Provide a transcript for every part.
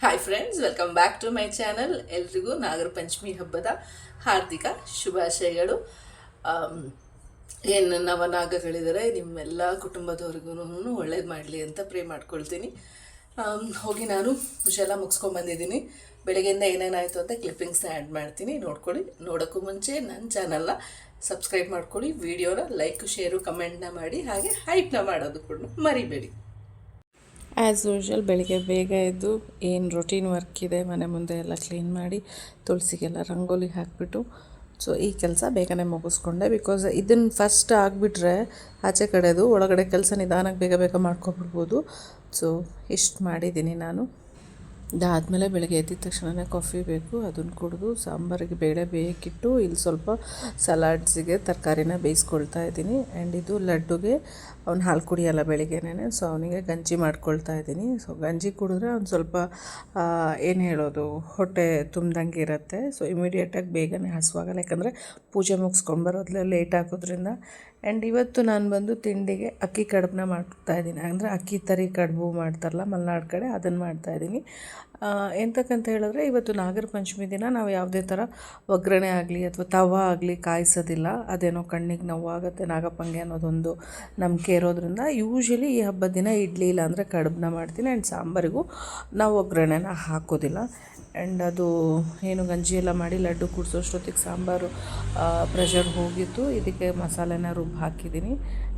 Hi friends, welcome back to my channel. ಎಲ್ರಿಗೂ ನಾಗರ ಪಂಚಮಿ ಹಬ್ಬದ ಹಾರ್ದಿಕ ಶುಭಾಶಯಗಳು. ಏನು ನವನಾಗಗಳಿದ್ದಾರೆ, ನಿಮ್ಮೆಲ್ಲ ಕುಟುಂಬದವ್ರಿಗೂ ಒಳ್ಳೇದು ಮಾಡಲಿ ಅಂತ ಪ್ರೇ ಮಾಡ್ಕೊಳ್ತೀನಿ. ಹೋಗಿ ನಾನು ಎಲ್ಲ ಮುಗಿಸ್ಕೊಂಬಂದಿದ್ದೀನಿ. ಬೆಳಗ್ಗೆಯಿಂದ ಏನೇನಾಯಿತು ಅಂತ ಕ್ಲಿಪ್ಪಿಂಗ್ಸ್ನ ಆ್ಯಡ್ ಮಾಡ್ತೀನಿ, ನೋಡ್ಕೊಳ್ಳಿ. ನೋಡೋಕ್ಕೂ ಮುಂಚೆ ನನ್ನ ಚಾನಲ್ನ ಸಬ್ಸ್ಕ್ರೈಬ್ ಮಾಡ್ಕೊಳ್ಳಿ, ವಿಡಿಯೋನ ಲೈಕ್, ಶೇರು, ಕಮೆಂಟ್ನ ಮಾಡಿ, ಹಾಗೆ ಹೈಪ್ನ ಮಾಡೋದು ಕೂಡ ಮರಿಬೇಡಿ. ಆ್ಯಸ್ ಯೂಶ್ವಲ್ ಬೆಳಿಗ್ಗೆ ಬೇಗ ಎದ್ದು ಏನು ರೊಟೀನ್ ವರ್ಕ್ ಇದೆ, ಮನೆ ಮುಂದೆ ಎಲ್ಲ ಕ್ಲೀನ್ ಮಾಡಿ ತುಳಸಿಗೆಲ್ಲ ರಂಗೋಲಿ ಹಾಕಿಬಿಟ್ಟು ಸೊ ಈ ಕೆಲಸ ಬೇಗನೆ ಮುಗಿಸ್ಕೊಂಡೆ. ಬಿಕಾಸ್ ಇದನ್ನು ಫಸ್ಟ್ ಆಗಿಬಿಟ್ರೆ ಆಚೆ ಕಡೆದು ಒಳಗಡೆ ಕೆಲಸ ನಿಧಾನಕ್ಕೆ ಬೇಗ ಬೇಗ ಮಾಡ್ಕೊಬಿಡ್ಬೋದು. ಸೊ ಇಷ್ಟು ಮಾಡಿದ್ದೀನಿ ನಾನು. ಇದಾದಮೇಲೆ ಬೆಳಗ್ಗೆ ಎದ್ದಿದ ತಕ್ಷಣವೇ ಕಾಫಿ ಬೇಕು, ಅದನ್ನು ಕುಡಿದು ಸಾಂಬಾರಿಗೆ ಬೇಳೆ ಬೇಯಕ್ಕಿಟ್ಟು ಇಲ್ಲಿ ಸ್ವಲ್ಪ ಸಲಾಡ್ಸಿಗೆ ತರಕಾರಿನ ಬೇಯಿಸ್ಕೊಳ್ತಾ ಇದ್ದೀನಿ. ಆ್ಯಂಡ್ ಇದು ಲಡ್ಡುಗೆ ಅವ್ನು ಹಾಲು ಕುಡಿಯಲ್ಲ ಬೆಳಿಗ್ಗೆನೇ, ಸೊ ಅವನಿಗೆ ಗಂಜಿ ಮಾಡ್ಕೊಳ್ತಾ ಇದ್ದೀನಿ. ಸೊ ಗಂಜಿ ಕುಡಿದ್ರೆ ಒಂದು ಸ್ವಲ್ಪ ಏನು ಹೇಳೋದು, ಹೊಟ್ಟೆ ತುಂಬ್ದಂಗೆ ಇರುತ್ತೆ. ಸೊ ಇಮಿಡಿಯೇಟಾಗಿ ಬೇಗನೆ ಹಸುವಾಗಲ್ಲ, ಯಾಕಂದರೆ ಪೂಜೆ ಮುಗಿಸ್ಕೊಂಡು ಬರೋದ್ಲೆ ಲೇಟ್ ಆಗೋದ್ರಿಂದ. ಆ್ಯಂಡ್ ಇವತ್ತು ನಾನು ಬಂದು ತಿಂಡಿಗೆ ಅಕ್ಕಿ ಕಡುಬನ್ನ ಮಾಡ್ತಾಯಿದ್ದೀನಿ. ಅಂದರೆ ಅಕ್ಕಿ ತರಿ ಕಡುಬು ಮಾಡ್ತಾರಲ್ಲ ಮಲೆನಾಡು ಕಡೆ, ಅದನ್ನು ಮಾಡ್ತಾಯಿದ್ದೀನಿ. ಎಂತಕ್ಕಂತ ಹೇಳಿದ್ರೆ ಇವತ್ತು ನಾಗರ ಪಂಚಮಿ ದಿನ ನಾವು ಯಾವುದೇ ಥರ ಒಗ್ಗರಣೆ ಆಗಲಿ ಅಥವಾ ತವ ಆಗಲಿ ಕಾಯಿಸೋದಿಲ್ಲ. ಅದೇನೋ ಕಣ್ಣಿಗೆ ನೋವಾಗುತ್ತೆ, ನಾಗಪ್ಪಂಗೆ ಅನ್ನೋದೊಂದು ನಂಬಿಕೆ ಇರೋದ್ರಿಂದ ಯೂಶ್ವಲಿ ಈ ಹಬ್ಬದ ದಿನ ಇಡ್ಲಿ ಇಲ್ಲ ಅಂದರೆ ಕಡುಬನ್ನ ಮಾಡ್ತೀನಿ. ಆ್ಯಂಡ್ ಸಾಂಬಾರಿಗೂ ನಾವು ಒಗ್ಗರಣೆನ ಹಾಕೋದಿಲ್ಲ. ಆ್ಯಂಡ್ ಅದು ಏನು ಗಂಜಿ ಎಲ್ಲ ಮಾಡಿ ಲಡ್ಡು ಕುಡಿಸೋಷ್ಟೊತ್ತಿಗೆ ಸಾಂಬಾರು ಪ್ರೆಷರ್ ಹೋಗಿತ್ತು. ಇದಕ್ಕೆ ಮಸಾಲೆನ ರುಬ್ಬಿ ಹಾಕಿದ್ದೀನಿ.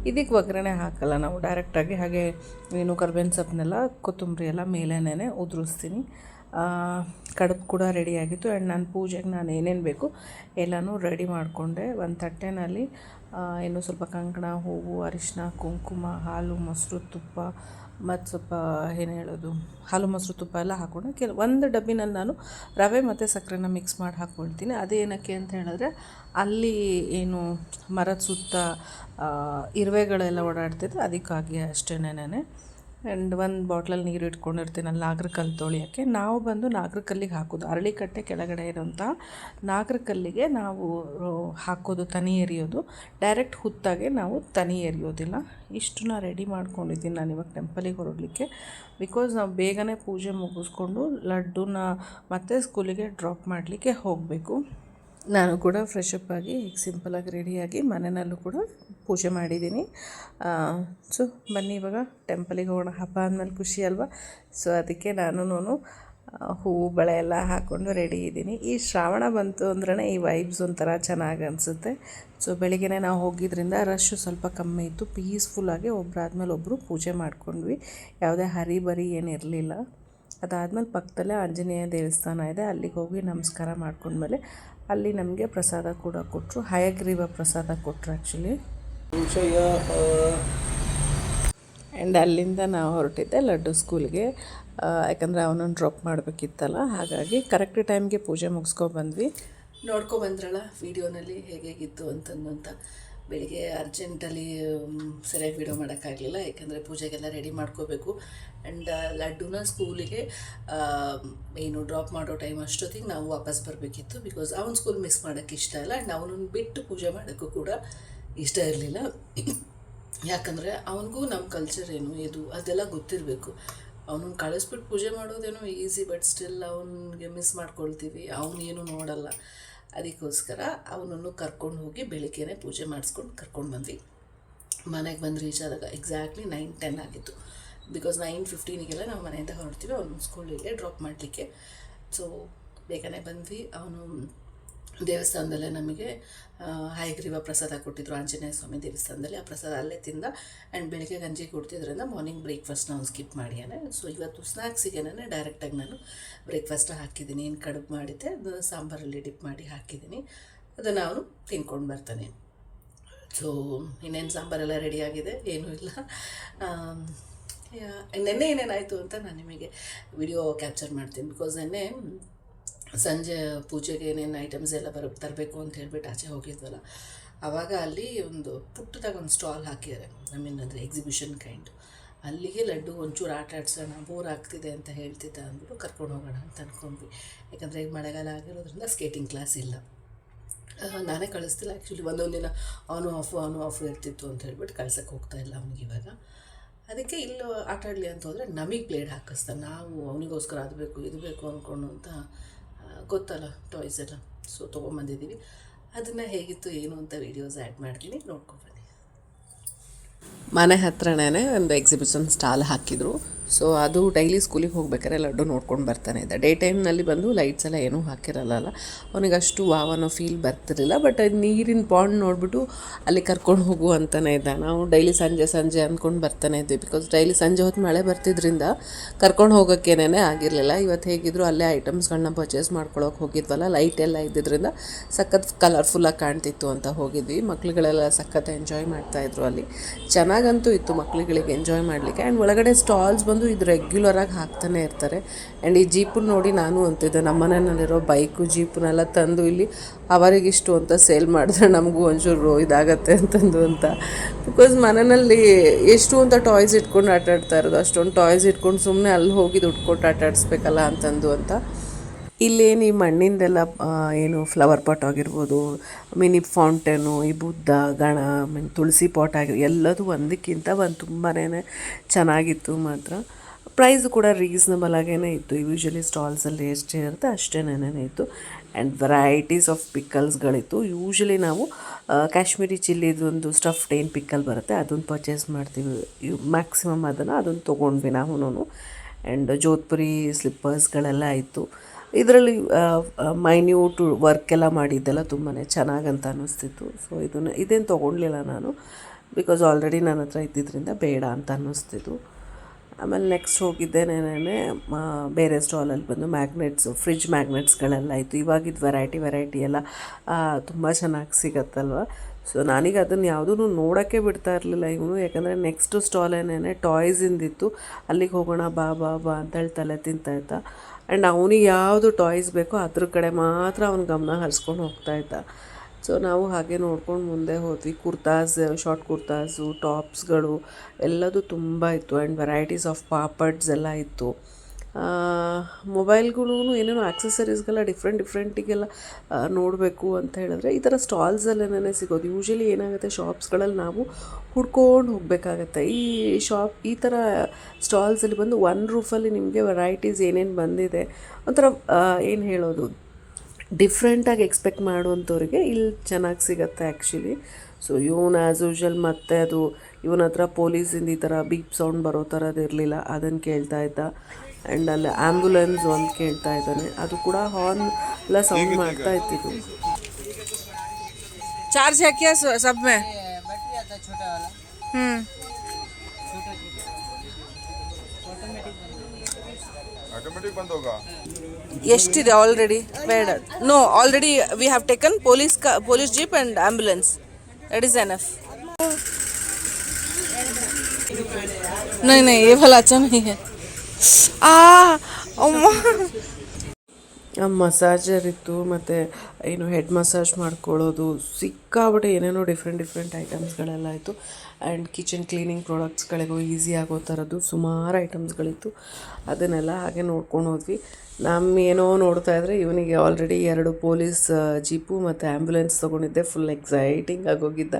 ಇದಕ್ಕೆ ಒಗ್ಗರಣೆ ಹಾಕಲ್ಲ ನಾವು, ಡೈರೆಕ್ಟಾಗಿ ಹಾಗೆ ಏನು ಕರ್ಬೇವಿನ ಸೊಪ್ಪನ್ನೆಲ್ಲ ಕೊತ್ತಂಬರಿ ಎಲ್ಲ ಮೇಲೇನೆ ಉದುರಿಸ್ತೀನಿ. ಕಡುಬು ಕೂಡ ರೆಡಿಯಾಗಿತ್ತು. ಆ್ಯಂಡ್ ನಾನು ಪೂಜೆಗೆ ನಾನು ಏನೇನು ಬೇಕು ಎಲ್ಲನೂ ರೆಡಿ ಮಾಡಿಕೊಂಡೆ. ಒಂದು ತಟ್ಟೆನಲ್ಲಿ ಇನ್ನೂ ಸ್ವಲ್ಪ ಕಂಕಣ, ಹೂವು, ಅರಿಶಿನ, ಕುಂಕುಮ, ಹಾಲು, ಮೊಸರು, ತುಪ್ಪ ಮತ್ತು ಸ್ವಲ್ಪ ಏನು ಹೇಳೋದು, ಹಾಲು, ಮೊಸರು, ತುಪ್ಪ ಎಲ್ಲ ಹಾಕ್ಕೊಂಡು ಒಂದು ಡಬ್ಬಿನಲ್ಲಿ ನಾನು ರವೆ ಮತ್ತು ಸಕ್ಕರೆನ ಮಿಕ್ಸ್ ಮಾಡಿ ಹಾಕ್ಕೊಳ್ತೀನಿ. ಅದೇನಕ್ಕೆ ಅಂತ ಹೇಳಿದ್ರೆ ಅಲ್ಲಿ ಏನು ಮರದ ಸುತ್ತ ಇರುವೆಗಳೆಲ್ಲ ಓಡಾಡ್ತಿದ್ರೆ ಅದಕ್ಕಾಗಿ ಅಷ್ಟೇನೇನೆ. ಆ್ಯಂಡ್ ಒಂದು ಬಾಟ್ಲಲ್ಲಿ ನೀರು ಇಟ್ಕೊಂಡಿರ್ತೀನಿ ಅಲ್ಲಿ ನಾಗರಕಲ್ಲು ತೊಳಿಯೋಕ್ಕೆ. ನಾವು ಬಂದು ನಾಗರಕಲ್ಲಿಗೆ ಹಾಕೋದು, ಅರಳಿಕಟ್ಟೆ ಕೆಳಗಡೆ ಇರೋಂಥ ನಾಗರಕಲ್ಲಿಗೆ ನಾವು ಹಾಕೋದು, ತನಿ ಎರಿಯೋದು. ಡೈರೆಕ್ಟ್ ಹುತ್ತಾಗೆ ನಾವು ತನಿ ಎರಿಯೋದಿಲ್ಲ. ಇಷ್ಟನ್ನ ರೆಡಿ ಮಾಡ್ಕೊಂಡಿದ್ದೀನಿ ನಾನು ಇವಾಗ ಟೆಂಪಲಿಗೆ ಹೊರಡಲಿಕ್ಕೆ. ಬಿಕಾಸ್ ನಾವು ಬೇಗನೆ ಪೂಜೆ ಮುಗಿಸ್ಕೊಂಡು ಲಡ್ಡುನ ಮತ್ತೆ ಸ್ಕೂಲಿಗೆ ಡ್ರಾಪ್ ಮಾಡಲಿಕ್ಕೆ ಹೋಗಬೇಕು. ನಾನು ಕೂಡ ಫ್ರೆಶಪ್ ಆಗಿ ಈಗ ಸಿಂಪಲಾಗಿ ರೆಡಿಯಾಗಿ ಮನೆಯಲ್ಲೂ ಕೂಡ ಪೂಜೆ ಮಾಡಿದ್ದೀನಿ. ಸೊ ಬನ್ನಿ ಇವಾಗ ಟೆಂಪಲಿಗೆ ಹೋಗೋಣ. ಹಬ್ಬ ಅಂದಮೇಲೆ ಖುಷಿ ಅಲ್ವಾ? ಸೊ ಅದಕ್ಕೆ ನಾನು ಹೂವು ಬಳೆ ಎಲ್ಲ ಹಾಕ್ಕೊಂಡು ರೆಡಿ ಇದ್ದೀನಿ. ಈ ಶ್ರಾವಣ ಬಂತು ಅಂದ್ರೆ ಈ ವೈಬ್ಸ್ ಒಂಥರ ಚೆನ್ನಾಗಿ ಅನಿಸುತ್ತೆ. ಸೊ ಬೆಳಿಗ್ಗೆ ನಾವು ಹೋಗಿದ್ದರಿಂದ ರಶ್ಶು ಸ್ವಲ್ಪ ಕಮ್ಮಿ ಇತ್ತು. ಪೀಸ್ಫುಲ್ಲಾಗಿ ಒಬ್ಬರಾದ್ಮೇಲೆ ಒಬ್ಬರು ಪೂಜೆ ಮಾಡ್ಕೊಂಡ್ವಿ. ಯಾವುದೇ ಹರಿಬರಿ ಏನಿರಲಿಲ್ಲ. ಅದಾದಮೇಲೆ ಪಕ್ಕದಲ್ಲೇ ಆಂಜನೇಯ ದೇವಸ್ಥಾನ ಇದೆ, ಅಲ್ಲಿಗೆ ಹೋಗಿ ನಮಸ್ಕಾರ ಮಾಡ್ಕೊಂಡ್ಮೇಲೆ ಅಲ್ಲಿ ನಮಗೆ ಪ್ರಸಾದ ಕೂಡ ಕೊಟ್ಟರು. ಹಯಗ್ರೀವ ಪ್ರಸಾದ ಕೊಟ್ಟರು ಆ್ಯಕ್ಚುಲಿ. ಆ್ಯಂಡ್ ಅಲ್ಲಿಂದ ನಾವು ಹೊರಟಿದ್ದೆ ಲಡ್ಡು ಸ್ಕೂಲ್ಗೆ, ಯಾಕಂದರೆ ಅವನನ್ನು ಡ್ರಾಪ್ ಮಾಡಬೇಕಿತ್ತಲ್ಲ, ಹಾಗಾಗಿ ಕರೆಕ್ಟ್ ಟೈಮ್ಗೆ ಪೂಜೆ ಮುಗಿಸ್ಕೊಬಂದ್ವಿ. ನೋಡ್ಕೊಬಂದ್ರಲ್ಲ ವೀಡಿಯೋನಲ್ಲಿ ಹೇಗಿತ್ತು ಅಂತ. ಬೆಳಿಗ್ಗೆ ಅರ್ಜೆಂಟಲ್ಲಿ ಸರಿಯಾಗಿ ವೀಡಿಯೋ ಮಾಡೋಕ್ಕಾಗಲಿಲ್ಲ, ಯಾಕಂದರೆ ಪೂಜೆಗೆಲ್ಲ ರೆಡಿ ಮಾಡ್ಕೋಬೇಕು. ಆ್ಯಂಡ್ ಲಡ್ಡುನ ಸ್ಕೂಲಿಗೆ ಏನು ಡ್ರಾಪ್ ಮಾಡೋ ಟೈಮ್ ಅಷ್ಟೊತ್ತಿಗೆ ನಾವು ವಾಪಸ್ ಬರಬೇಕಿತ್ತು. ಬಿಕಾಸ್ ಅವ್ನ ಸ್ಕೂಲ್ ಮಿಸ್ ಮಾಡೋಕ್ಕೆ ಇಷ್ಟ ಇಲ್ಲ. ಆ್ಯಂಡ್ ಅವನನ್ನು ಬಿಟ್ಟು ಪೂಜೆ ಮಾಡೋಕ್ಕೂ ಕೂಡ ಇಷ್ಟ ಇರಲಿಲ್ಲ. ಯಾಕಂದರೆ ಅವನಿಗೂ ನಮ್ಮ ಕಲ್ಚರ್ ಏನು ಇದು ಅದೆಲ್ಲ ಗೊತ್ತಿರಬೇಕು. ಅವನನ್ನು ಕಳಿಸ್ಬಿಟ್ಟು ಪೂಜೆ ಮಾಡೋದೇನೋ ಈಸಿ, ಬಟ್ ಸ್ಟಿಲ್ ಅವನಿಗೆ ಮಿಸ್ ಮಾಡ್ಕೊಳ್ತೀವಿ, ಅವನೇನು ನೋಡಲ್ಲ. ಅದಕ್ಕೋಸ್ಕರ ಅವನನ್ನು ಕರ್ಕೊಂಡು ಹೋಗಿ ಬೆಳಿಗ್ಗೆನೇ ಪೂಜೆ ಮಾಡಿಸ್ಕೊಂಡು ಕರ್ಕೊಂಡು ಬಂದ್ವಿ. ಮನೆಗೆ ಬಂದು ರೀಚ್ ಆದಾಗ ಎಕ್ಸಾಕ್ಟ್ಲಿ 9:10 ಆಗಿತ್ತು. ಬಿಕಾಸ್ 9:15 ನಾವು ಮನೆಯಿಂದ ಹೊರಡ್ತೀವಿ ಅವನು ಸ್ಕೂಲಿಗೆ ಡ್ರಾಪ್ ಮಾಡಲಿಕ್ಕೆ. ಸೊ ಬೇಗನೆ ಬಂದ್ವಿ. ಅವನು ದೇವಸ್ಥಾನದಲ್ಲೇ ನಮಗೆ ಹಯಗ್ರೀವ ಪ್ರಸಾದ ಕೊಟ್ಟಿದ್ರು, ಆಂಜನೇಯ ಸ್ವಾಮಿ ದೇವಸ್ಥಾನದಲ್ಲಿ. ಆ ಪ್ರಸಾದ ಅಲ್ಲೇ ತಿಂದ. ಆ್ಯಂಡ್ ಬೆಳಿಗ್ಗೆ ಗಂಜಿ ಕೊಡ್ತಿದ್ರಿಂದ ಮಾರ್ನಿಂಗ್ ಬ್ರೇಕ್ಫಾಸ್ಟ್ನ ಅವ್ನು ಸ್ಕಿಪ್ ಮಾಡಿಯಾನೆ. ಸೊ ಇವತ್ತು ಸ್ನ್ಯಾಕ್ಸಿಗೆ ಡೈರೆಕ್ಟಾಗಿ ನಾನು ಬ್ರೇಕ್ಫಾಸ್ಟ್ ಹಾಕಿದ್ದೀನಿ. ಏನು ಕಡುಬು ಮಾಡಿದ್ದೆ ಅದು ಸಾಂಬಾರಲ್ಲಿ ಡಿಪ್ ಮಾಡಿ ಹಾಕಿದ್ದೀನಿ, ಅದನ್ನು ಅವನು ತಿನ್ಕೊಂಡು ಬರ್ತಾನೆ. ಸೊ ಇನ್ನೇನು ಸಾಂಬಾರೆಲ್ಲ ರೆಡಿಯಾಗಿದೆ, ಏನೂ ಇಲ್ಲ. ನೆನ್ನೆ ಏನೇನಾಯಿತು ಅಂತ ನಾನು ನಿಮಗೆ ವಿಡಿಯೋ ಕ್ಯಾಪ್ಚರ್ ಮಾಡ್ತೀನಿ. ಬಿಕಾಸ್ ನೆನ್ನೆ ಸಂಜೆ ಪೂಜೆಗೆ ಏನೇನು ಐಟಮ್ಸ್ ಎಲ್ಲ ತರಬೇಕು ಅಂತ ಹೇಳ್ಬಿಟ್ಟು ಆಚೆ ಹೋಗಿದ್ವಲ್ಲ, ಆವಾಗ ಅಲ್ಲಿ ಒಂದು ಪುಟ್ಟದಾಗ ಒಂದು ಸ್ಟಾಲ್ ಹಾಕಿದ್ದಾರೆ. ಅಂದರೆ ಎಕ್ಸಿಬಿಷನ್ ಕೈಂಡ್. ಅಲ್ಲಿಗೆ ಲಡ್ಡು ಒಂಚೂರು ಆಟ ಆಡ್ಸೋಣ, ಬೋರ್ ಆಗ್ತಿದೆ ಅಂತ ಹೇಳ್ತಿದ್ದ ಅಂದ್ಬಿಟ್ಟು ಕರ್ಕೊಂಡು ಹೋಗೋಣ ಅಂತ ಅಂದ್ಕೊಂಡ್ವಿ. ಯಾಕಂದರೆ ಈಗ ಮಳೆಗಾಲ ಆಗಿರೋದ್ರಿಂದ ಸ್ಕೇಟಿಂಗ್ ಕ್ಲಾಸ್ ಇಲ್ಲ. ನಾನೇ ಕಳಿಸ್ತಿಲ್ಲ ಆ್ಯಕ್ಚುಲಿ. ಒಂದೊಂದು ದಿನ ಅವನು ಆಫು ಇರ್ತಿತ್ತು ಅಂತ ಹೇಳ್ಬಿಟ್ಟು ಕಳ್ಸೋಕ್ಕೆ ಹೋಗ್ತಾಯಿಲ್ಲ ಅವನಿಗೆ ಇವಾಗ. ಅದಕ್ಕೆ ಇಲ್ಲಿ ಆಟ ಆಡಲಿ ಅಂತ ಹೋದರೆ ನಮಗೆ ಬ್ಲೇಡ್ ಹಾಕಿಸ್ತಾನೆ. ನಾವು ಅವನಿಗೋಸ್ಕರ ಅದು ಬೇಕು ಇದು ಬೇಕು ಅಂದ್ಕೊಂಡು ಅಂತ ಗೊತ್ತಲ್ಲ ಟಾಯ್ಸ್ ಎಲ್ಲ. ಸೊ ತೊಗೊಂಬಂದಿದ್ದೀವಿ. ಅದನ್ನು ಹೇಗಿತ್ತು ಏನು ಅಂತ ವೀಡಿಯೋಸ್ ಆ್ಯಡ್ ಮಾಡ್ತೀನಿ, ನೋಡ್ಕೊಬನ್ನಿ. ಮನೆ ಹತ್ರನೇ ಒಂದು ಎಕ್ಸಿಬಿಷನ್ ಸ್ಟಾಲ್ ಹಾಕಿದ್ರು. ಸೊ ಅದು ಡೈಲಿ ಸ್ಕೂಲಿಗೆ ಹೋಗ್ಬೇಕಾದ್ರೆ ಲಡ್ಡು ನೋಡ್ಕೊಂಡು ಬರ್ತಾನೆ ಇದ್ದ. ಡೇ ಟೈಮ್ನಲ್ಲಿ ಬಂದು ಲೈಟ್ಸ್ ಎಲ್ಲ ಏನೂ ಹಾಕಿರಲ್ಲ, ಅವನಿಗೆ ಅಷ್ಟು ವಾವ್ ಅನ್ನೋ ಫೀಲ್ ಬರ್ತಿರಲಿಲ್ಲ. ಬಟ್ ಅದು ನೀರಿನ ಪಾಂಡ್ ನೋಡಿಬಿಟ್ಟು ಅಲ್ಲಿ ಕರ್ಕೊಂಡು ಹೋಗು ಅಂತಲೇ ಇದ್ದ. ನಾವು ಡೈಲಿ ಸಂಜೆ ಅಂದ್ಕೊಂಡು ಬರ್ತಾನೆ ಇದ್ವಿ, ಬಿಕಾಸ್ ಡೈಲಿ ಸಂಜೆ ಹೊತ್ತು ಮಳೆ ಬರ್ತಿದ್ರಿಂದ ಕರ್ಕೊಂಡು ಹೋಗೋಕ್ಕೇನೇ ಆಗಿರಲಿಲ್ಲ. ಇವತ್ತು ಹೇಗಿದ್ರು ಅಲ್ಲೇ ಐಟಮ್ಸ್ಗಳನ್ನ ಪರ್ಚೇಸ್ ಮಾಡ್ಕೊಳಕ್ಕೆ ಹೋಗಿದ್ವಲ್ಲ, ಲೈಟ್ ಎಲ್ಲ ಇದ್ದಿದ್ದರಿಂದ ಸಖತ್ ಕಲರ್ಫುಲ್ಲಾಗಿ ಕಾಣ್ತಿತ್ತು ಅಂತ ಹೋಗಿದ್ವಿ. ಮಕ್ಳುಗಳೆಲ್ಲ ಸಖತ್ ಎಂಜಾಯ್ ಮಾಡ್ತಾಯಿದ್ರು. ಅಲ್ಲಿ ಚೆನ್ನಾಗಂತೂ ಇತ್ತು ಮಕ್ಳುಗಳಿಗೆ ಎಂಜಾಯ್ ಮಾಡಲಿಕ್ಕೆ. ಆ್ಯಂಡ್ ಒಳಗಡೆ ಸ್ಟಾಲ್ಸ್ ಬಂದು ಇದು ರೆಗ್ಯುಲರಾಗಿ ಹಾಕ್ತಾನೆ ಇರ್ತಾರೆ. ಆ್ಯಂಡ್ ಈ ಜೀಪನ್ನು ನೋಡಿ ನಾನು ಅಂತಿದ್ದೆ, ನಮ್ಮ ಮನೆಯಲ್ಲಿರೋ ಬೈಕು ಜೀಪನ್ನೆಲ್ಲ ತಂದು ಇಲ್ಲಿ ಅವರಿಗಿಷ್ಟು ಅಂತ ಸೇಲ್ ಮಾಡಿದ್ರೆ ನಮಗೂ ಒಂಚೂರು ಇದಾಗತ್ತೆ ಅಂತಂದು ಅಂತ. ಬಿಕಾಸ್ ಮನೆಯಲ್ಲಿ ಎಷ್ಟು ಅಂತ ಟಾಯ್ಸ್ ಇಟ್ಕೊಂಡು ಆಟಾಡ್ತಾ ಇರೋದು, ಅಷ್ಟೊಂದು ಟಾಯ್ಸ್ ಇಟ್ಕೊಂಡು ಸುಮ್ಮನೆ ಅಲ್ಲಿ ಹೋಗಿ ದುಡ್ಡು ಕೊಟ್ಟು ಆಟಾಡಿಸ್ಬೇಕಲ್ಲ ಅಂತಂದು ಅಂತ. ಇಲ್ಲೇನು ಈ ಮಣ್ಣಿಂದೆಲ್ಲ ಏನು ಫ್ಲವರ್ ಪಾಟ್ ಆಗಿರ್ಬೋದು, ಮಿನಿ ಫೌಂಟೇನು, ಈ ಬುದ್ಧ ಗಣ, ತುಳಸಿ ಪಾಟ್ ಎಲ್ಲದೂ ಒಂದಕ್ಕಿಂತ ಒಂದು ತುಂಬಾ ಚೆನ್ನಾಗಿತ್ತು. ಮಾತ್ರ ಪ್ರೈಸು ಕೂಡ ರೀಸನಬಲ್ ಆಗೇ ಇತ್ತು. ಯೂಶ್ವಲಿ ಸ್ಟಾಲ್ಸಲ್ಲಿ ಎಷ್ಟು ಇರುತ್ತೆ ಅಷ್ಟೇನೇ ಇತ್ತು. ಆ್ಯಂಡ್ ವೆರೈಟೀಸ್ ಆಫ್ ಪಿಕಲ್ಸ್ಗಳಿತ್ತು. ಯೂಶ್ವಲಿ ನಾವು ಕಾಶ್ಮೀರಿ ಚಿಲ್ಲಿದೊಂದು ಸ್ಟಫ್ಡ್ ಏನು ಪಿಕ್ಕಲ್ ಬರುತ್ತೆ ಅದನ್ನು ಪರ್ಚೇಸ್ ಮಾಡ್ತೀವಿ ಮ್ಯಾಕ್ಸಿಮಮ್. ಅದನ್ನು ತೊಗೊಂಡ್ವಿ ನಾವು. ಆ್ಯಂಡ್ ಜೋಧ್ಪುರಿ ಸ್ಲಿಪ್ಪರ್ಸ್ಗಳೆಲ್ಲ ಇತ್ತು. ಇದರಲ್ಲಿ ಮೈನ್ಯೂಟ್ ವರ್ಕೆಲ್ಲ ಮಾಡಿದ್ದೆಲ್ಲ ತುಂಬಾ ಚೆನ್ನಾಗಂತ ಅನ್ನಿಸ್ತಿತ್ತು. ಸೊ ಇದೇನು ತೊಗೊಳ್ಲಿಲ್ಲ ನಾನು, ಬಿಕಾಸ್ ಆಲ್ರೆಡಿ ನನ್ನ ಹತ್ರ ಇದ್ದಿದ್ದರಿಂದ ಬೇಡ ಅಂತ ಅನ್ನಿಸ್ತಿತ್ತು. ಆಮೇಲೆ ನೆಕ್ಸ್ಟ್ ಹೋಗಿದ್ದೇನೇನೇ ಬೇರೆ ಸ್ಟಾಲಲ್ಲಿ ಬಂದು ಮ್ಯಾಗ್ನೆಟ್ಸು, ಫ್ರಿಡ್ಜ್ ಮ್ಯಾಗ್ನೆಟ್ಸ್ಗಳೆಲ್ಲ ಇತ್ತು. ಇವಾಗಿದ್ದು ವೆರೈಟಿ ಎಲ್ಲ ತುಂಬ ಚೆನ್ನಾಗಿ ಸಿಗತ್ತಲ್ವ. ಸೊ ನಾನೀಗ ಅದನ್ನು ಯಾವುದೂ ನೋಡೋಕ್ಕೆ ಬಿಡ್ತಾ ಇರಲಿಲ್ಲ ಇವನು, ಯಾಕಂದರೆ ನೆಕ್ಸ್ಟು ಸ್ಟಾಲೇನೇ ಟಾಯ್ಸಿಂದಿತ್ತು. ಅಲ್ಲಿಗೆ ಹೋಗೋಣ ಬಾ ಅಂತೇಳಿ ತಲೆ ತಿಂತಾಯಿದ್ದ. ಆ್ಯಂಡ್ ಅವನಿಗೆ ಯಾವುದು ಟಾಯ್ಸ್ ಬೇಕೋ ಅದ್ರ ಕಡೆ ಮಾತ್ರ ಅವ್ನ ಗಮನ ಹರಿಸ್ಕೊಂಡು ಹೋಗ್ತಾಯಿದ್ದ. ಸೊ ನಾವು ಹಾಗೆ ನೋಡ್ಕೊಂಡು ಮುಂದೆ ಹೋದ್ವಿ. ಕುರ್ತಾಸ್, ಶಾರ್ಟ್ ಕುರ್ತಾಸು, ಟಾಪ್ಸ್ಗಳು ಎಲ್ಲದೂ ತುಂಬ ಇತ್ತು. ಆ್ಯಂಡ್ ವೆರೈಟೀಸ್ ಆಫ್ ಪಾಪಡ್ಸ್ ಎಲ್ಲ ಇತ್ತು. ಮೊಬೈಲ್ಗಳು ಏನೇನೋ ಆಕ್ಸೆಸರೀಸ್ಗೆಲ್ಲ ಡಿಫ್ರೆಂಟಿಗೆಲ್ಲ ನೋಡಬೇಕು ಅಂತ ಹೇಳಿದ್ರೆ ಈ ಥರ ಸ್ಟಾಲ್ಸಲ್ಲೇ ಸಿಗೋದು. ಯೂಶ್ವಲಿ ಏನಾಗುತ್ತೆ, ಶಾಪ್ಸ್ಗಳಲ್ಲಿ ನಾವು ಹುಡ್ಕೊಂಡು ಹೋಗಬೇಕಾಗತ್ತೆ. ಈ ಥರ ಸ್ಟಾಲ್ಸಲ್ಲಿ ಬಂದು ಒನ್ ರೂಫಲ್ಲಿ ನಿಮಗೆ ವೆರೈಟೀಸ್ ಏನೇನು ಬಂದಿದೆ ಒಂಥರ ಏನು ಹೇಳೋದು, ಡಿಫ್ರೆಂಟಾಗಿ ಎಕ್ಸ್ಪೆಕ್ಟ್ ಮಾಡುವಂಥವ್ರಿಗೆ ಇಲ್ಲಿ ಚೆನ್ನಾಗಿ ಸಿಗುತ್ತೆ ಆ್ಯಕ್ಚುಲಿ. ಸೊ ಇವನು ಆ್ಯಸ್ ಯೂಶ್ವಲ್ ಮತ್ತೆ ಅದು ಇವನ ಹತ್ರ ಪೊಲೀಸಿಂದ ಈ ಥರ ಬೀಪ್ ಸೌಂಡ್ ಬರೋ ಥರದ್ದು ಇರಲಿಲ್ಲ, ಅದನ್ನು ಕೇಳ್ತಾ ಇದ್ದ. ಆ್ಯಂಡ್ ಅಲ್ಲಿ ಆ್ಯಂಬುಲೆನ್ಸ್ ಒಂದು ಕೇಳ್ತಾ ಇದ್ದಾನೆ, ಅದು ಕೂಡ ಹಾರ್ನ್ ಎಲ್ಲ ಸೌಂಡ್ ಮಾಡ್ತಾ ಇತ್ತಿದ್ದು. चार्ज है क्या सब में? बैटरी आता है छोटा वाला। ऑटोमेटिक बंद होगा। ಎಷ್ಟಿದೆ ಆಲ್ರೆಡಿ? ಬೇಡ, no, already we have taken police jeep and ambulance, that is enough. नहीं ये वाला अच्छा नहीं है. ಮಸಾಜರ್ ಇತ್ತು, ಮತ್ತು ಏನು ಹೆಡ್ ಮಸಾಜ್ ಮಾಡ್ಕೊಳ್ಳೋದು, ಸಿಕ್ಕಾಬಿಟ್ಟೆ ಏನೇನೋ ಡಿಫ್ರೆಂಟ್ ಐಟಮ್ಸ್ಗಳೆಲ್ಲ ಇತ್ತು. ಆ್ಯಂಡ್ ಕಿಚನ್ ಕ್ಲೀನಿಂಗ್ ಪ್ರಾಡಕ್ಟ್ಸ್ಗಳಿಗೂ ಈಸಿ ಆಗೋ ಥರದ್ದು ಸುಮಾರು ಐಟಮ್ಸ್ಗಳಿತ್ತು. ಅದನ್ನೆಲ್ಲ ಹಾಗೆ ನೋಡ್ಕೊಂಡು ಹೋದ್ವಿ. ಏನೋ ನೋಡ್ತಾ ಇದ್ರೆ ಇವನಿಗೆ ಆಲ್ರೆಡಿ 2 ಪೊಲೀಸ್ ಜೀಪು ಮತ್ತು ಆ್ಯಂಬುಲೆನ್ಸ್ ತೊಗೊಂಡಿದ್ದೆ. ಫುಲ್ ಎಕ್ಸೈಟಿಂಗ್ ಆಗೋಗಿದ್ದ.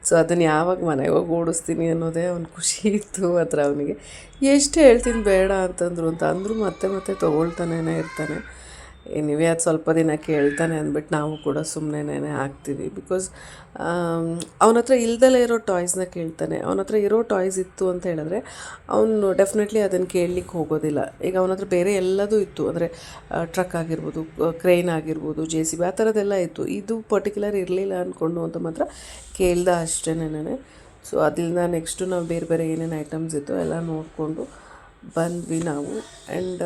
ಸೊ ಅದನ್ನು ಯಾವಾಗ ಮನೆಗೆ ಹೋಗಿ ಓಡಿಸ್ತೀನಿ ಅನ್ನೋದೇ ಅವ್ನು ಖುಷಿ ಇತ್ತು. ಮಾತ್ರ ಅವನಿಗೆ ಎಷ್ಟು ಹೇಳ್ತೀನಿ ಬೇಡ ಅಂತಂದ್ರು ಮತ್ತೆ ತೊಗೊಳ್ತಾನೇ ಇರ್ತಾನೆ. ನೀವೇ ಅದು ಸ್ವಲ್ಪ ದಿನ ಕೇಳ್ತಾನೆ ಅಂದ್ಬಿಟ್ಟು ನಾವು ಕೂಡ ಸುಮ್ಮನೆ ಹಾಕ್ತೀವಿ. ಬಿಕಾಸ್ ಅವನ ಹತ್ರ ಇಲ್ದಲೇ ಇರೋ ಟಾಯ್ಸ್ನ ಕೇಳ್ತಾನೆ. ಅವನ ಹತ್ರ ಇರೋ ಟಾಯ್ಸ್ ಇತ್ತು ಅಂತ ಹೇಳಿದ್ರೆ ಅವನು ಡೆಫಿನೆಟ್ಲಿ ಅದನ್ನು ಕೇಳಲಿಕ್ಕೆ ಹೋಗೋದಿಲ್ಲ. ಈಗ ಅವನ ಹತ್ರ ಬೇರೆ ಎಲ್ಲದೂ ಇತ್ತು, ಅಂದರೆ ಟ್ರಕ್ ಆಗಿರ್ಬೋದು, ಕ್ರೈನ್ ಆಗಿರ್ಬೋದು, JCB ಆ ಥರದ್ದೆಲ್ಲ ಇತ್ತು. ಇದು ಪರ್ಟಿಕ್ಯುಲರ್ ಇರಲಿಲ್ಲ ಅಂದ್ಕೊಂಡು ಅಂತ ಮಾತ್ರ ಕೇಳ್ದ ಅಷ್ಟೇನೇ. ಸೊ ಅದರಿಂದ ನೆಕ್ಸ್ಟು ನಾವು ಬೇರೆ ಏನೇನು ಐಟಮ್ಸ್ ಇತ್ತು ಎಲ್ಲ ನೋಡಿಕೊಂಡು ಬಂದ್ವಿ ನಾವು. ಆ್ಯಂಡ್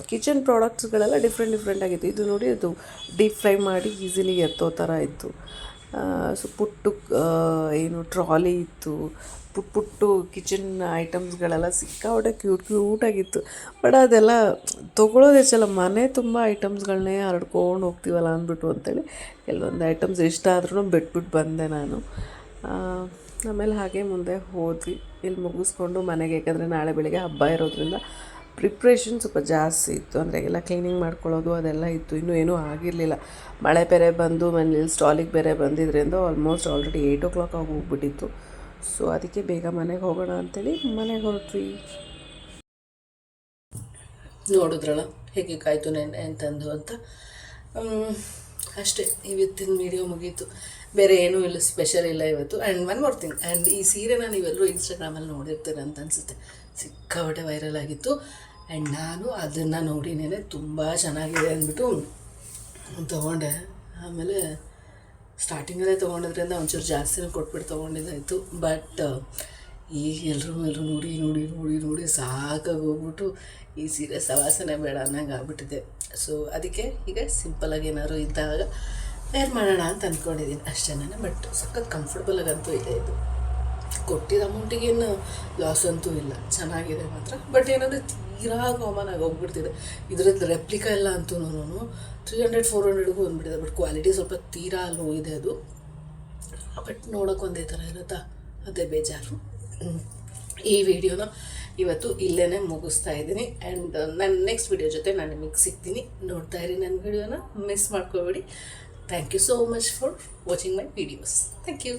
ಕಿಚನ್ ಪ್ರಾಡಕ್ಟ್ಸ್ಗಳೆಲ್ಲ ಡಿಫ್ರೆಂಟ್ ಆಗಿತ್ತು. ಇದು ನೋಡಿ, ಅದು ಡೀಪ್ ಫ್ರೈ ಮಾಡಿ ಈಸಿಲಿ ಎತ್ತೋ ಥರ ಇತ್ತು. ಸೊ ಪುಟ್ಟು ಏನು ಟ್ರಾಲಿ ಇತ್ತು, ಪುಟ್ಟು ಕಿಚನ್ ಐಟಮ್ಸ್ಗಳೆಲ್ಲ ಸಿಕ್ಕಾಬಿಟ್ಟೆ ಕ್ಯೂಟಾಗಿತ್ತು. ಬಟ್ ಅದೆಲ್ಲ ತೊಗೊಳೋದೇ ಚಲ, ಮನೆ ತುಂಬ ಐಟಮ್ಸ್ಗಳನ್ನೇ ಹರಡ್ಕೊಂಡು ಹೋಗ್ತೀವಲ್ಲ ಅಂದ್ಬಿಟ್ಟು ಅಂತೇಳಿ ಕೆಲವೊಂದು ಐಟಮ್ಸ್ ಇಷ್ಟ ಆದ್ರೂ ಬಿಟ್ಬಿಟ್ಟು ಬಂದೆ ನಾನು. ಆಮೇಲೆ ಹಾಗೆ ಮುಂದೆ ಹೋದ್ವಿ. ಇಲ್ಲಿ ಮುಗಿಸ್ಕೊಂಡು ಮನೆಗೆ, ಯಾಕಂದರೆ ನಾಳೆ ಬೆಳಿಗ್ಗೆ ಹಬ್ಬ ಇರೋದ್ರಿಂದ ಪ್ರಿಪ್ರೇಷನ್ ಸ್ವಲ್ಪ ಜಾಸ್ತಿ ಇತ್ತು. ಅಂದರೆ ಎಲ್ಲ ಕ್ಲೀನಿಂಗ್ ಮಾಡ್ಕೊಳ್ಳೋದು ಅದೆಲ್ಲ ಇತ್ತು. ಇನ್ನೂ ಏನೂ ಆಗಿರಲಿಲ್ಲ. ಮಳೆ ಬೇರೆ ಬಂದು ಮನೇಲಿ ಸ್ಟಾಲಿಗೆ ಬೇರೆ ಬಂದಿದ್ದರಿಂದ ಆಲ್ಮೋಸ್ಟ್ ಆಲ್ರೆಡಿ 8 o'clock ಆಗಿ ಹೋಗ್ಬಿಟ್ಟಿತ್ತು. ಸೊ ಅದಕ್ಕೆ ಬೇಗ ಮನೆಗೆ ಹೋಗೋಣ ಅಂತೇಳಿ ಮನೆಗೆ ಹೊರಟ್ವಿ. ನೋಡಿದ್ರಲ್ಲ ಹೇಗೆ ಕಾಯ್ತು ನೆನ್ನೆ ಅಂತಂದು ಅಂತ. ಅಷ್ಟೇ, ಇವತ್ತಿನ ವಿಡಿಯೋ ಮುಗೀತು. ಬೇರೆ ಏನೂ ಇಲ್ಲ, ಸ್ಪೆಷಲ್ ಇಲ್ಲ ಇವತ್ತು. And one more thing, and ಈ ಸೀರೆನ ನೀವೆಲ್ಲರೂ ಇನ್ಸ್ಟಾಗ್ರಾಮಲ್ಲಿ ನೋಡಿರ್ತೀರ ಅಂತ ಅನಿಸುತ್ತೆ. ಸಿಕ್ಕಾಪಟ್ಟೆ ವೈರಲ್ ಆಗಿತ್ತು. ಆ್ಯಂಡ್ ನಾನು ಅದನ್ನು ನೋಡಿನೇ ತುಂಬ ಚೆನ್ನಾಗಿದೆ ಅಂದ್ಬಿಟ್ಟು ತೊಗೊಂಡೆ. ಆಮೇಲೆ ಸ್ಟಾರ್ಟಿಂಗಲ್ಲೇ ತೊಗೊಂಡಿದ್ರಿಂದ ಒಂಚೂರು ಜಾಸ್ತಿನೇ ಕೊಟ್ಬಿಟ್ಟು ತೊಗೊಂಡಿದ್ದಾಯಿತು. ಬಟ್ ಈಗ ಎಲ್ಲರೂ ನೋಡಿ ನೋಡಿ ನೋಡಿ ನೋಡಿ ಸಾಕಾಗಿ ಹೋಗ್ಬಿಟ್ಟು ಈ ಸೀರೆ ಸವಾಸನೆ ಬೇಡ ಅನ್ನಂಗೆ ಆಗ್ಬಿಟ್ಟಿದೆ. ಸೊ ಅದಕ್ಕೆ ಈಗ ಸಿಂಪಲಾಗಿ ಏನಾದ್ರು ಇದ್ದಾಗ ವೇರ್ ಮಾಡೋಣ ಅಂತ ಅಂದ್ಕೊಂಡಿದ್ದೀನಿ ಅಷ್ಟೇನೆ. ಬಟ್ ಸಖತ್ ಕಂಫರ್ಟಬಲಾಗಂತೂ ಇದೆ. ಇದು ಕೊಟ್ಟಿದ್ದ ಅಮೌಂಟಿಗೇನು ಲಾಸ್ ಅಂತೂ ಇಲ್ಲ, ಚೆನ್ನಾಗಿದೆ ಮಾತ್ರ. ಬಟ್ ಏನಂದರೆ ತೀರಾ ಕಾಮನ್ ಆಗಿ ಹೋಗ್ಬಿಡ್ತಿದೆ. ಇದರದ್ದು ರೆಪ್ಲಿಕಾ ಎಲ್ಲ ಅಂತೂ 300-400ಗೂ ಬಂದುಬಿಟ್ಟಿದೆ. ಬಟ್ ಕ್ವಾಲಿಟಿ ಸ್ವಲ್ಪ ತೀರಾ ಲೋ ಇದೆ ಅದು. ಬಟ್ ನೋಡೋಕೆ ಒಂದೇ ಥರ ಇರುತ್ತಾ, ಅದೇ ಬೇಜಾರು. ಈ ವಿಡಿಯೋನ ಇವತ್ತು ಇಲ್ಲೇ ಮುಗಿಸ್ತಾ ಇದ್ದೀನಿ. ಆ್ಯಂಡ್ ನನ್ನ ನೆಕ್ಸ್ಟ್ ವಿಡಿಯೋ ಜೊತೆ ನಾನು ನಿಮಗೆ ಸಿಗ್ತೀನಿ. ನೋಡ್ತಾ ಇರಿ ನನ್ನ ವಿಡಿಯೋನ, ಮಿಸ್ ಮಾಡ್ಕೋಬೇಡಿ. Thank you so much for watching my videos. Thank you.